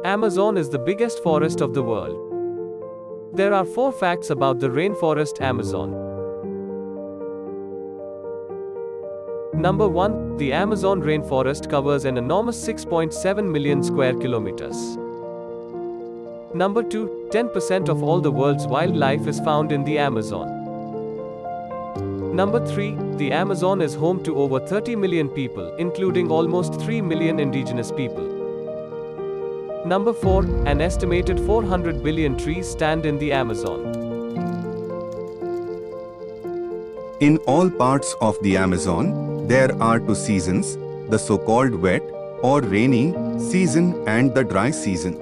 Amazon is the biggest forest of the world. There are 4 facts about the rainforest Amazon. Number 1. The Amazon rainforest covers an enormous 6.7 million square kilometers. Number 2. 10% of all the world's wildlife is found in the Amazon. Number 3. The Amazon is home to over 30 million people, including almost 3 million indigenous people. Number 4. An estimated 400 billion trees stand in the Amazon. In all parts of the Amazon, there are 2 seasons, the so-called wet or rainy season and the dry season.